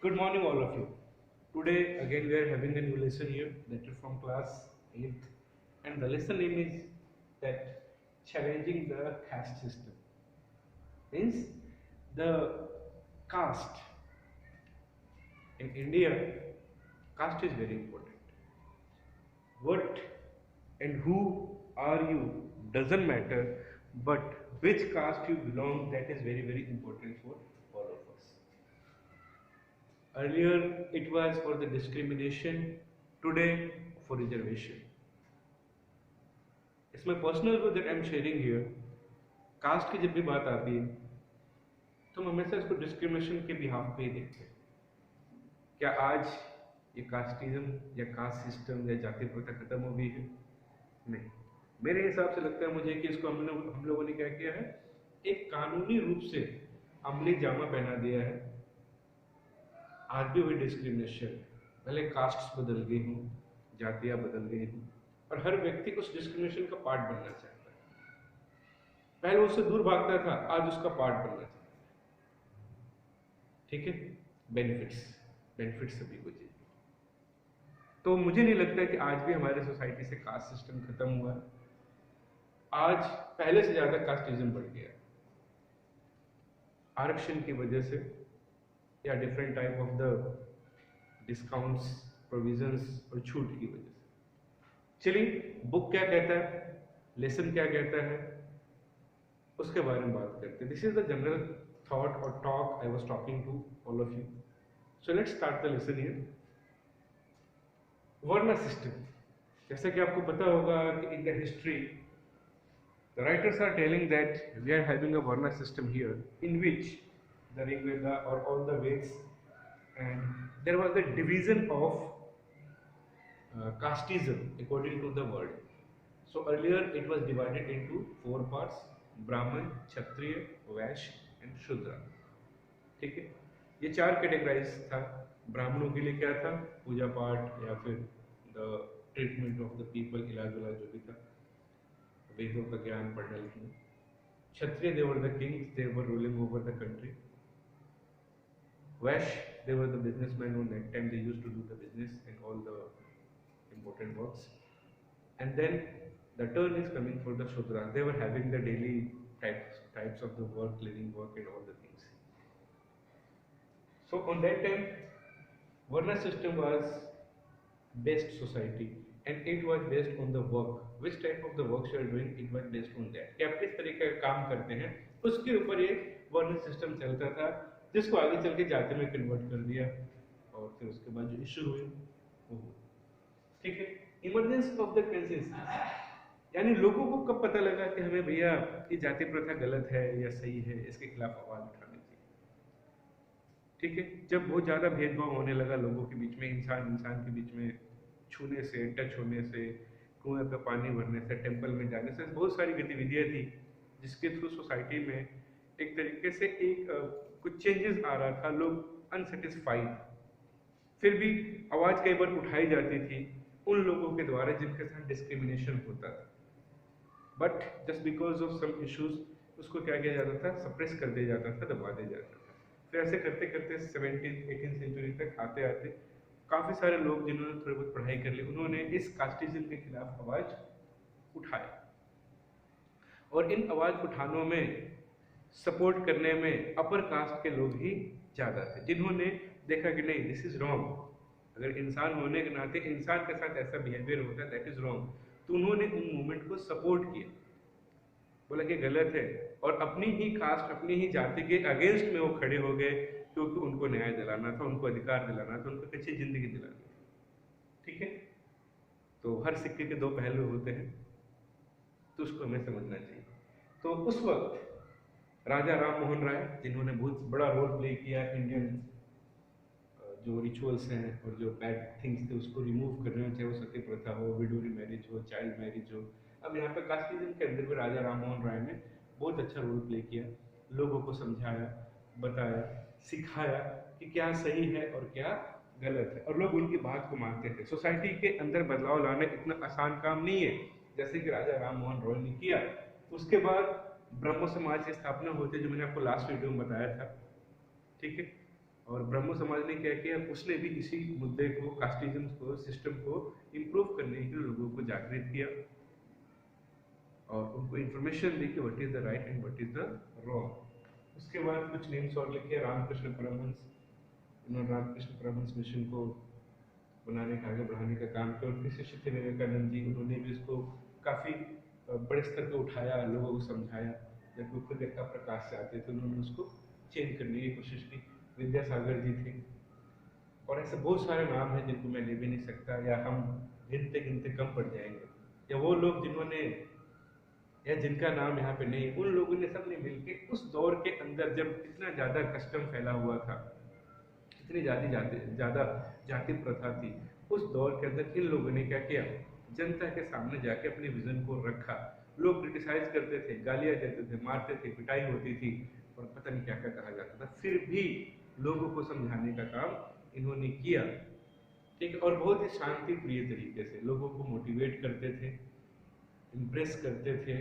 Good morning, all of you. Today, again, we are having a new lesson here that is from class 8th, and the lesson name is that challenging the caste system. Means the caste in India, caste is very important. What and who are you doesn't matter, but which caste you belong, that is very, very important for all of us. Earlier it was for the discrimination, today for reservation. It's my personal view that I'm sharing here. Caste की जब भी बात आती है तो हम हमेशा इसको डिस्क्रिमिनेशन के बिहाफ पे ही देखते हैं। क्या आज ये कास्टिज्म या कास्ट सिस्टम या जाति प्रथा खत्म हो गई है? नहीं, मेरे हिसाब से लगता है मुझे कि इसको हम लोगों ने क्या किया है, एक कानूनी रूप से अमली जामा पहना दिया है। आज भी वही डिस्क्रिमिनेशन, भले कास्ट्स बदल गई हूँ, जातियाँ बदल गई हूँ, और हर व्यक्ति उस डिस्क्रिमिनेशन का पार्ट बनना चाहता है। पहले उससे दूर भागता था, आज उसका पार्ट बनना चाहता है। ठीक है, बेनिफिट्स बेनिफिट्स सभी को चाहिए। तो मुझे नहीं लगता कि आज भी हमारे सोसाइटी से कास्ट सिस्टम खत्म हुआ है। आज पहले से ज्यादा कास्टिज्म बढ़ गया, आरक्षण की वजह से या different type of the discounts, provisions और छूट की वजह से। चलिए, बुक क्या कहता है, लेसन क्या कहता है, उसके बारे में बात करते हैं। This is the general thought और talk I was talking to all of you. So let's start the lesson here. Varna system, जैसा कि आपको पता होगा कि in the history the writers are telling that we are having a varna system here in which the Rig Veda or all the Veds, and there was the division of casteism according to the word. So earlier it was divided into 4 parts: Brahman, Kshatriya, Vaishya and Shudra. ठीक है, ये 4 categorise था। ब्राह्मणों के लिए क्या था, पूजा पाठ या फिर the treatment of the people, इलाज विलाज जो भी था, वेदों का ज्ञान पढ़ना लिखना। क्षत्रिय, they were the kings, they were ruling over the country. Vaishya, they were the businessmen who at time they used to do the business and all the important works. And then the turn is coming for the Shudra. They were having the daily types of the work, living work and all the things. So on that time, Varna system was best society and it was based on the work. Which type of the work you are doing, it was based on that. कि आप किस तरीके का काम करते हैं, उसके ऊपर ये वर्ण सिस्टम चलता था, जिसको आगे चल के जाति में कन्वर्ट कर दिया और फिर उसके बाद जो इश्यू हुए वो। ठीक है, इमरजेंस ऑफ द कंसेंसस, यानी लोगों को कब पता लगा कि हमें भैया ये जाति प्रथा गलत है या सही है, इसके खिलाफ आवाज उठानी चाहिए। ठीक है, जब बहुत ज्यादा भेदभाव होने लगा लोगों के बीच में, इंसान इंसान के बीच में छूने से, टच होने से, कुएं पे पानी भरने से, टेम्पल में जाने से, बहुत सारी गतिविधियां थी जिसके थ्रू सोसाइटी में एक तरीके से एक कुछ चेंजेस आ रहा था। लोग अनसेटिस्फाइड, फिर भी आवाज कई बार उठाई जाती थी उन लोगों के द्वारा जिनके साथ डिस्क्रिमिनेशन होता था, but just because of some issues उसको क्या किया जाता था, सप्रेस कर दिया जाता था, दबा दिया जाता था। फिर ऐसे करते करते 17th-18th सेंचुरी तक आते आते काफी सारे लोग जिन्होंने थोड़ी बहुत पढ़ाई कर ली, उन्होंने इस कास्टिज्म के खिलाफ आवाज उठाई, और इन आवाज उठानों में सपोर्ट करने में अपर कास्ट के लोग ही ज्यादा थे, जिन्होंने देखा कि नहीं, दिस इज रॉन्ग। अगर इंसान होने के नाते इंसान के साथ ऐसा बिहेवियर होता है, दैट इज रॉन्ग। तो उन्होंने उन मूवमेंट को सपोर्ट किया, बोला कि गलत है, और अपनी ही कास्ट, अपनी ही जाति के अगेंस्ट में वो खड़े हो गए, क्योंकि उनको न्याय दिलाना था, उनको अधिकार दिलाना था, उनको अच्छी जिंदगी दिलानी थी। ठीक है, तो हर सिक्के के 2 पहलू होते हैं, तो उसको हमें समझना चाहिए। तो उस वक्त राजा राम मोहन राय, जिन्होंने बहुत बड़ा रोल प्ले किया इंडियन जो रिचुअल्स हैं और जो बैड थिंग्स थे उसको रिमूव करने में, चाहे वो सती प्रथा हो, विडोरी मैरिज हो, चाइल्ड मैरिज हो। अब यहाँ पे कास्टिज्म के अंदर भी राजा राम मोहन राय ने बहुत अच्छा रोल प्ले किया, लोगों को समझाया, बताया, सिखाया कि क्या सही है और क्या गलत है, और लोग उनकी बात को मानते थे। सोसाइटी के अंदर बदलाव लाना इतना आसान काम नहीं है, जैसे कि राजा राम मोहन रॉय ने किया। उसके बाद ब्रह्म समाज की स्थापना होती है, जो मैंने आपको लास्ट वीडियो में बताया था। ठीक है, और ब्रह्मो समाज ने क्या किया, उसने भी इसी मुद्दे को, कास्टिज्म को, सिस्टम को इम्प्रूव करने के लिए लोगों को जागृत किया और उनको इंफॉर्मेशन दी कि what is the right and what is the wrong. उसके बाद कुछ नेम्स और लिखे, रामकृष्ण परमहंस, इन्होंने रामकृष्ण परमहंस मिशन को बनाने का, आगे बढ़ाने का काम किया। उनके शिष्य थे विवेकानंद जी, उन्होंने भी इसको काफ़ी बड़े स्तर पर उठाया, लोगों को समझाया। जब वो खुद एक प्रकाश से आते थे उन्होंने उसको चेंज करने की कोशिश की। विद्यासागर जी थे, और ऐसे बहुत सारे नाम हैं जिनको मैं ले भी नहीं सकता, या हम गिनते गिनते कम पड़ जाएंगे। या वो लोग जिन्होंने, या जिनका नाम यहाँ पे नहीं, उन लोगों ने सबने मिलकर उस दौर के अंदर जब इतना ज़्यादा कस्टम फैला हुआ था, इतनी ज़्यादा जाति प्रथा थी, उस दौर के अंदर इन लोगों ने क्या किया, जनता के सामने जाके अपने विजन को रखा। लोग क्रिटिसाइज करते थे, गालियाँ देते थे, मारते थे, पिटाई होती थी और पता नहीं क्या क्या कहा जाता था, फिर भी लोगों को समझाने का काम इन्होंने किया। ठीक है, और बहुत ही शांति प्रिय तरीके से लोगों को मोटिवेट करते थे, इम्प्रेस करते थे,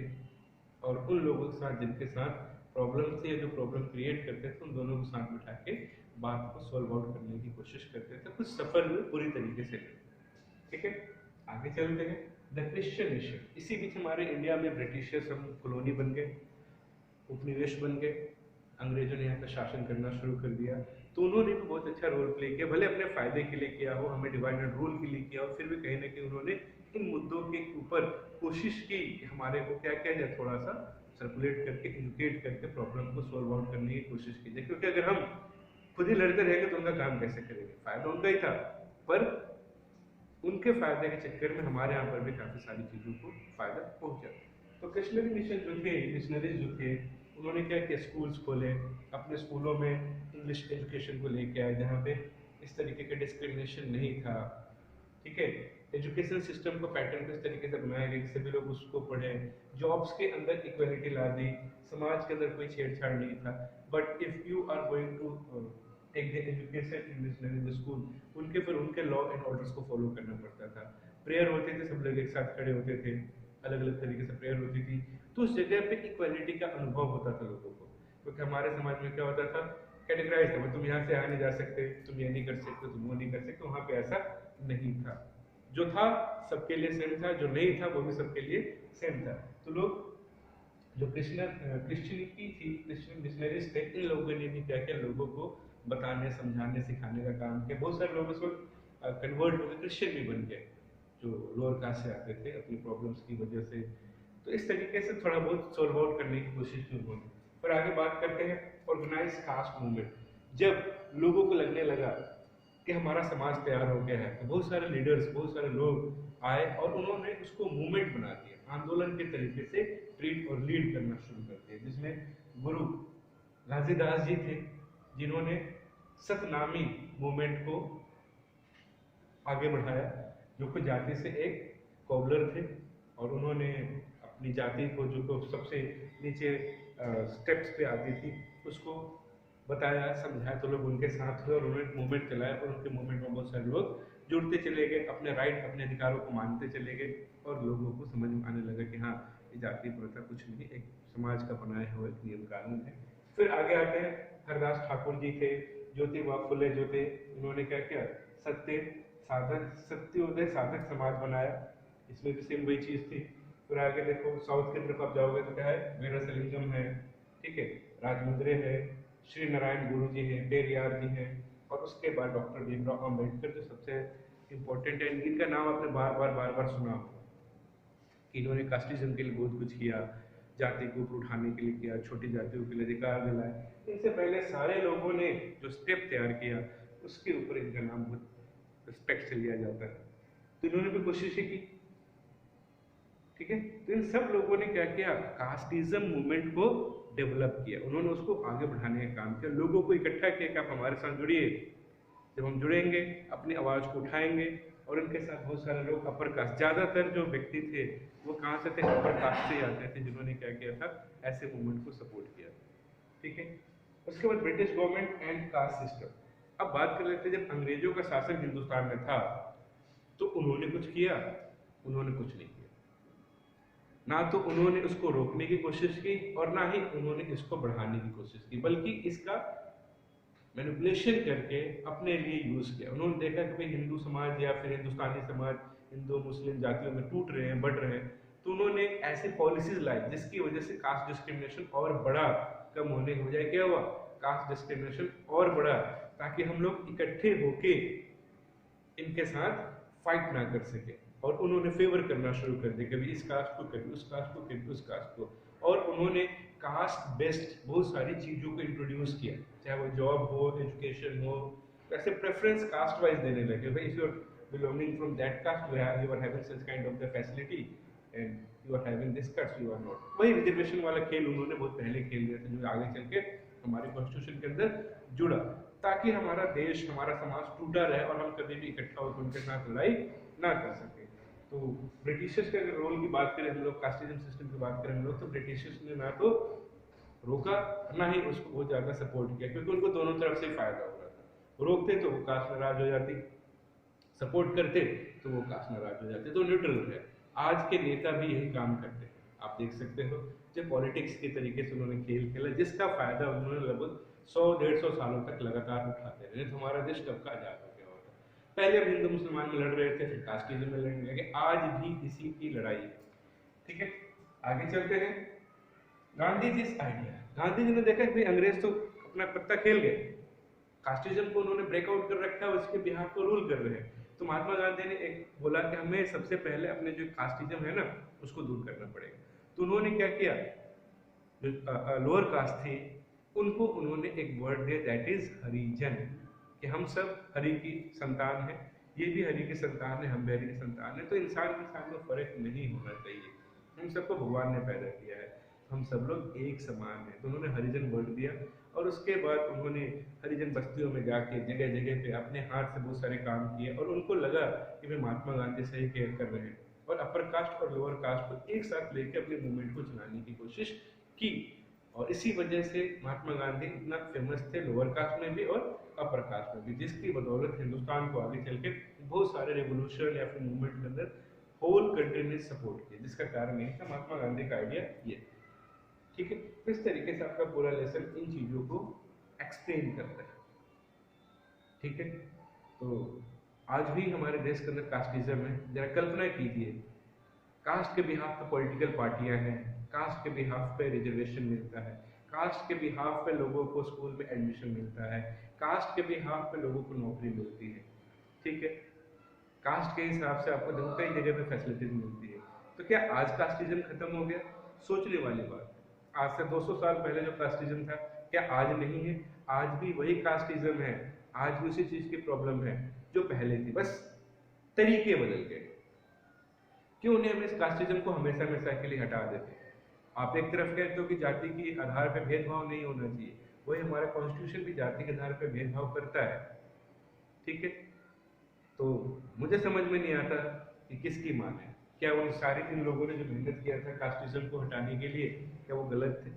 और उन लोगों के साथ जिनके साथ प्रॉब्लम थी या जो प्रॉब्लम क्रिएट करते थे, उन दोनों को साथ बिठा के बात को सॉल्व आउट करने की कोशिश करते थे। कुछ सफल हुए पूरी तरीके से। ठीक है, आगे चलते हैं। द क्रिश्चियन मिशन, इसी बीच हमारे इंडिया में ब्रिटिशर्स हम कॉलोनी बन गए, उपनिवेश बन गए, अंग्रेजों ने यहाँ पर शासन करना शुरू कर दिया। तो उन्होंने भी बहुत अच्छा रोल प्ले किया, भले अपने फायदे के लिए किया हो, हमें डिवाइड एंड रूल के लिए किया हो, फिर भी कहीं ना कहीं उन्होंने इन मुद्दों के ऊपर कोशिश की कि हमारे को क्या किया जाए, थोड़ा सा सर्कुलेट करके, एजुकेट करके प्रॉब्लम को सॉल्व आउट करने की कोशिश की जाए। क्योंकि अगर हम खुद ही लड़ते रहेंगे तो उनका काम कैसे करेंगे, फायदा उनका ही था, पर उनके फायदे के चक्कर में हमारे यहाँ पर भी काफी सारी चीजों को फायदा पहुंचा। तो कश्मीरी मिशन जो थे, मिशनरीज जो थे, उन्होंने क्या किया, स्कूल्स खोले, अपने स्कूलों में इंग्लिश एजुकेशन को लेके आए, जहाँ पे इस तरीके का डिस्क्रिमिनेशन नहीं था। ठीक है, एजुकेशन सिस्टम को पैटर्न को इस तरीके से बनाया गया कि सभी लोग उसको पढ़े, जॉब्स के अंदर इक्वलिटी ला दी, समाज के अंदर कोई छेड़छाड़ नहीं था। But if you are going to take the education in missionary the school, उनके फिर उनके लॉ एंड ऑर्डर्स को फॉलो करना पड़ता था। प्रेयर होते थे, सब लोग एक साथ खड़े होते थे, अलग अलग तरीके से प्रेयर होती थी। तो उस जगह पे इक्वालिटी का अनुभव होता था लोगों को, क्योंकि हमारे समाज में क्या होता था, कैटेगराइज था, तुम यहाँ से आ नहीं जा सकते, तुम ये नहीं कर सकते, तुम वो नहीं कर सकते। वहाँ पे ऐसा नहीं था, जो था सबके लिए सेम था, जो नहीं था वो भी सबके लिए सेम था। तो लोग जो क्रिश्चियनिटी थी, क्रिश्चियन मिशनरीज थे, इन लोगों ने भी क्या किया, लोगों को बताने, समझाने, सिखाने का काम किया। बहुत सारे लोग उस वक्त कन्वर्ट होकर क्रिश्चियन भी बन गए, जो लोअर कास्ट से आते थे अपनी प्रॉब्लम्स की वजह से। तो इस तरीके से थोड़ा बहुत सॉल्व आउट करने की कोशिश की उन्होंने। फिर आगे बात करते हैं ऑर्गेनाइज कास्ट मूवमेंट। जब लोगों को लगने लगा कि हमारा समाज तैयार हो गया है, तो बहुत सारे लीडर्स, बहुत सारे लोग आए और उन्होंने उसको मूवमेंट बना दिया, आंदोलन के तरीके से ट्रीट और लीड करना शुरू कर दिया। जिसमें गुरु घासीदास जी थे, जिन्होंने सतनामी मूवमेंट को आगे बढ़ाया, जो कुछ जाति से एक कॉबलर थे, और उन्होंने अपनी जाति को, जो सबसे नीचे स्टेप्स पे आती थी, उसको बताया, समझाया, तो लोग उनके साथ हुए और उन्होंने मूवमेंट चलाया। और उनके मूवमेंट में बहुत सारे लोग जुड़ते चले गए, अपने राइट, अपने अधिकारों को मानते चले गए, और लोगों को समझ में आने लगा कि हाँ, ये जाति प्रथा कुछ नहीं, एक समाज का बनाया हुआ एक नियम कानून है। फिर आगे आते हैं, हरदास ठाकुर जी थे, ज्योतिबा फुले जो थे, उन्होंने क्या किया, सत्योदय साधक समाज बनाया। इसमें भी सेम वही चीज थी। फिर आगे देखो, साउथ की तरफ आप जाओगे तो क्या है, वीरासलिंगम है, ठीक है, राजमुद्रे है, श्री नारायण गुरु जी है, पेरियार जी है, और उसके बाद डॉक्टर भीमराव अम्बेडकर, जो सबसे इम्पोर्टेंट है। इनका नाम आपने बार बार सुना होगा कि इन्होंने कास्टिज्म के लिए बहुत कुछ किया, जाति को ऊपर उठाने के लिए किया, छोटी जातियों के लिए अधिकार दिलाए। इनसे पहले सारे लोगों ने जो स्टेप तैयार किया, उसके ऊपर इनका नाम बहुत रिस्पेक्ट से लिया जाता है। तो इन्होंने भी कोशिश की, ठीक है। तो इन सब लोगों ने क्या किया, कास्टिज्म मूवमेंट को डेवलप किया, उन्होंने उसको आगे बढ़ाने का काम किया, लोगों को इकट्ठा किया कि आप हमारे साथ जुड़िए। जब हम जुड़ेंगे, अपनी आवाज को उठाएंगे, और उनके साथ बहुत सारे लोग अपर कास्ट, ज्यादातर जो व्यक्ति थे वो कहाँ से थे, अपर कास्ट से ही आते थे, जिन्होंने क्या किया था, ऐसे मूवमेंट को सपोर्ट किया, ठीक है। उसके बाद British government and caste system. अब बात कर लेते हैं, जब अंग्रेजों का शासन हिंदुस्तान में था तो उन्होंने कुछ किया, उन्होंने कुछ नहीं किया। ना तो उन्होंने उसको रोकने की कोशिश की और ना ही उन्होंने इसको बढ़ाने की कोशिश की, बल्कि इसका मैनिपुलेशन करके अपने लिए यूज किया। उन्होंने देखा कि भाई हिंदू समाज या फिर हिंदुस्तानी समाज हिंदू मुस्लिम जातियों में टूट रहे हैं, बढ़ रहे हैं, तो उन्होंने ऐसी पॉलिसीज लाई जिसकी वजह से कास्ट डिस्क्रिमिनेशन और बड़ा कम होने हो जाए। क्या हुआ? कास्ट डिस्क्रिमिनेशन और बड़ा, ताकि हम लोग इकट्ठे होके इनके साथ फाइट ना कर सके। और उन्होंने फेवर करना शुरू कर दिया, कभी इस कास्ट को, कभी उस कास्ट को, कभी उस कास्ट को। और उन्होंने कास्ट बेस्ड बहुत सारी चीज़ों को इंट्रोड्यूस किया, चाहे वो जॉब हो, एजुकेशन हो, ऐसे प्रेफरेंस कास्ट वाइज देने लगे। भाई if you are belonging from that caste you are having such kind of the facility and you are having this caste, you are not. वही रिजर्वेशन वाला खेल उन्होंने बहुत पहले खेल लिया था, जो आगे चल के हमारे कॉन्स्टिट्यूशन के अंदर जुड़ा, ताकि हमारा देश, हमारा समाज टूटा रहे और हम कभी भी इकट्ठा होकर उनके साथ लड़ाई ना कर सके। तो ब्रिटिशर्स के रोल की बात करें हम लोग, कास्टिज्म सिस्टम की बात करें हम लोग, तो ब्रिटिशर्स ने ना तो रोका ना ही उसको बहुत ज्यादा सपोर्ट किया, क्योंकि उनको दोनों तरफ से फायदा हो रहा था। रोकते तो वो कास्ट नाराज हो जाती, सपोर्ट करते तो वो कास्ट नाराज हो जाते, तो न्यूट्रल है। आज के नेता भी यही काम करते हैं, आप देख सकते हो। जो पॉलिटिक्स के तरीके से उन्होंने खेल खेला, जिसका फायदा उन्होंने लगभग 100-150 सालों तक लगातार उठाते रहे, तो हमारा देश कब का आजाद हो गया होता। पहले हम हिंदू मुसलमान में लड़ रहे थे, फिर कास्टिज्म में लड़ने लगे, आज भी इसी की लड़ाई है। ठीक है, आगे चलते हैं। गांधी जी आइडिया, गांधी जी ने देखा कि अंग्रेज तो अपना पत्ता खेल गए, कास्टिज्म को उन्होंने ब्रेकआउट कर रखा है, उसके बिहार को रूल कर रहे हैं। तो महात्मा गांधी ने एक बोला कि हमें सबसे पहले अपने जो कास्टिज्म है ना उसको दूर करना पड़ेगा। तो उन्होंने क्या किया, जो लोअर कास्ट थी उनको उन्होंने एक वर्ड दिया, दैट इज हरिजन, कि हम सब हरि की संतान है, ये भी हरि की संतान है, हम भी हरि की संतान है। तो इंसान के सामने फर्क नहीं होना चाहिए, हम सबको भगवान ने पैदा किया है, हम सब लोग एक समान है। तो उन्होंने हरिजन वर्ड दिया, और उसके बाद उन्होंने हरिजन बस्तियों में जाके जगह जगह पे अपने हाथ से बहुत सारे काम किए, और उनको लगा कि वे महात्मा गांधी सही केयर कर रहे हैं, और अपर कास्ट और लोअर कास्ट को एक साथ लेकर अपने मूवमेंट को चलाने की कोशिश की। और इसी वजह से महात्मा गांधी इतना फेमस थे लोअर कास्ट में भी और अपर कास्ट में भी, जिसकी बदौलत हिंदुस्तान को आगे चल के बहुत सारे रेवोल्यूशन या फिर मूवमेंट के अंदर होल कंट्री ने सपोर्ट किया, जिसका कारण यही था महात्मा गांधी का आइडिया ये। ठीक है, तो इस तरीके से आपका पूरा लेसन इन चीजों को एक्सप्लेन करता है। ठीक है, तो आज भी हमारे देश के अंदर कास्टिज्म है। जरा कल्पना कीजिए, कास्ट के बिहाफ पे पॉलिटिकल पार्टियां हैं, कास्ट के बिहाफ पे रिजर्वेशन मिलता है, कास्ट के बिहाफ पे लोगों को स्कूल में एडमिशन मिलता है, कास्ट के बिहाफ पे लोगों को नौकरी मिलती है। ठीक है, कास्ट के हिसाब से आपको देखो कई जगह पे फैसिलिटीज मिलती है। तो क्या आज कास्टिज्म खत्म हो गया? सोचने वाली बात है। आज से 200 साल पहले जो कास्टिज्म था, क्या आज नहीं है? आज भी वही कास्टिज्म है, आज भी उसी चीज की प्रॉब्लम है जो पहले थी, बस तरीके बदल गए। क्यों उन्हें हम इस कास्टिज्म को हमेशा हमेशा के लिए हटा देते हैं? आप एक तरफ कहते हो कि जाति के आधार पर भेदभाव नहीं होना चाहिए, वही हमारा कॉन्स्टिट्यूशन भी जाति के आधार पर भेदभाव करता है। ठीक है, तो मुझे समझ में नहीं आता कि किसकी मान है। क्या उन सारे इन लोगों ने जो मेहनत किया था कास्टिज्म को हटाने के लिए, क्या वो गलत थे?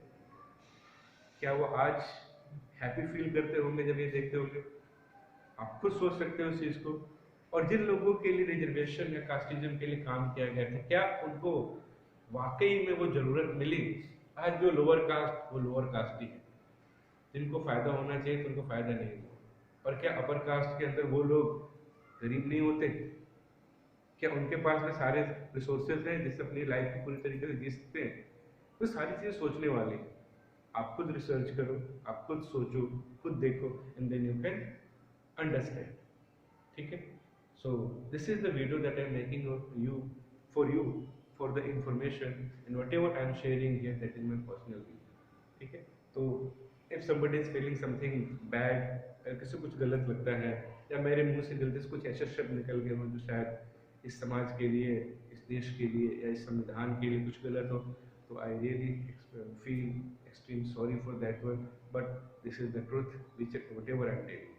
क्या वो आज हैप्पी फील करते होंगे जब ये देखते होंगे? आप खुद सोच सकते हो इस चीज को। और जिन लोगों के लिए रिजर्वेशन या कास्टिज्म के लिए काम किया गया था, क्या उनको वाकई में वो जरूरत मिली? आज जो लोअर कास्ट, वो लोअर कास्ट ही है, जिनको फायदा होना चाहिए तो उनको फायदा नहीं हुआ। और क्या अपर कास्ट के अंदर वो लोग गरीब नहीं होते? क्या उनके पास में सारे रिसोर्सेज हैं जिससे अपनी लाइफ को पूरी तरीके से जी सकते हैं? तो सारी चीजें सोचने वाली। आप खुद रिसर्च करो, आप खुद सोचो, खुद देखो, and then you can understand. ठीक है, so this is the video that I am making you for the information, and whatever I am sharing here that is my personal view. ठीक है, तो if somebody is feeling something bad, अगर किसी को कुछ गलत लगता है, या मेरे मुंह से गलती से कुछ ऐसे शब्द निकल गए हों जो शायद इस समाज के लिए, इस देश के लिए या इस संविधान के लिए कुछ गलत हो, तो I really feel extreme sorry for that one, but this is the truth which whatever I'm telling.